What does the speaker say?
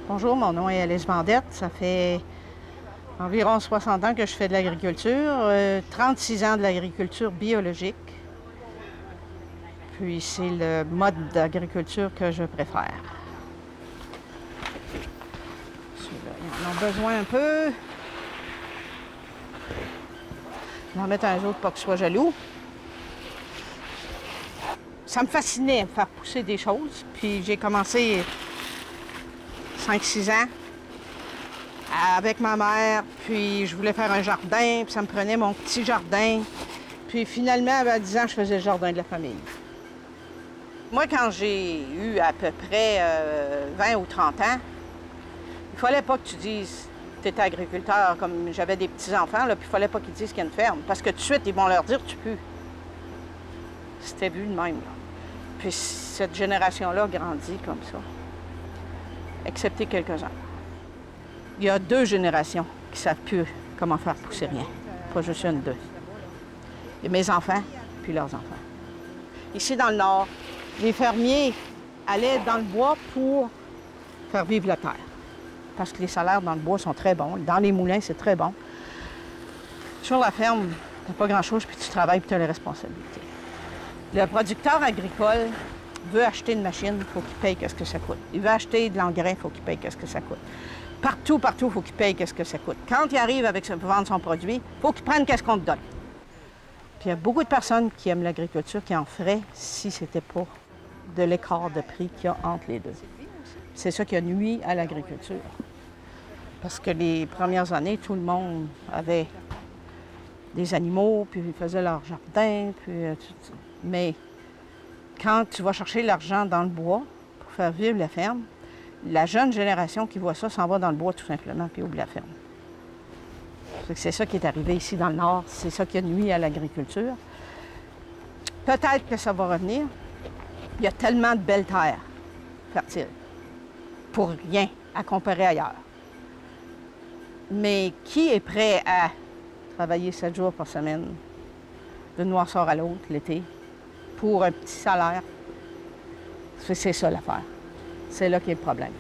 Bonjour, mon nom est Alice Vendette. Ça fait environ 60 ans que je fais de l'agriculture, 36 ans de l'agriculture biologique. Puis c'est le mode d'agriculture que je préfère. Ceux-là, ils en ont besoin un peu. Je vais en mettre un autre pour qu'ils soient jaloux. Ça me fascinait de faire pousser des choses. Puis j'ai commencé 5-6 ans avec ma mère, puis je voulais faire un jardin, puis ça me prenait mon petit jardin. Puis finalement, à 10 ans, je faisais le jardin de la famille. Moi, quand j'ai eu à peu près 20 ou 30 ans, il fallait pas que tu dises que tu étais agriculteur, comme j'avais des petits-enfants, puis il fallait pas qu'ils disent qu'il y a une ferme, parce que tout de suite, ils vont leur dire « tu peux ». C'était vu de même, là. Puis cette génération-là grandit comme ça, excepté quelques-uns. Il y a 2 générations qui ne savent plus comment faire pousser rien. Pas juste une, 2. Il y a mes enfants, puis leurs enfants. Ici, dans le Nord, les fermiers allaient dans le bois pour faire vivre la terre. Parce que les salaires dans le bois sont très bons. Dans les moulins, c'est très bon. Sur la ferme, tu n'as pas grand-chose, puis tu travailles, puis tu as les responsabilités. Le producteur agricole veut acheter une machine, il faut qu'il paye qu'est-ce que ça coûte. Il veut acheter de l'engrais, il faut qu'il paye qu'est-ce que ça coûte. Partout, il faut qu'il paye qu'est-ce que ça coûte. Quand il arrive pour vendre son produit, il faut qu'il prenne qu'est-ce qu'on te donne. Puis il y a beaucoup de personnes qui aiment l'agriculture qui en feraient si c'était pas de l'écart de prix qu'il y a entre les deux. C'est ça qui a nuit à l'agriculture. Parce que les premières années, tout le monde avait des animaux, puis ils faisaient leur jardin, mais quand tu vas chercher l'argent dans le bois pour faire vivre la ferme, la jeune génération qui voit ça s'en va dans le bois tout simplement, puis oublie la ferme. C'est ça qui est arrivé ici dans le Nord, c'est ça qui a nuit à l'agriculture. Peut-être que ça va revenir. Il y a tellement de belles terres fertiles, pour rien à comparer ailleurs. Mais qui est prêt à travailler 7 jours par semaine, de noirceur à l'autre, l'été, pour un petit salaire? C'est ça l'affaire. C'est là qu'il y a le problème.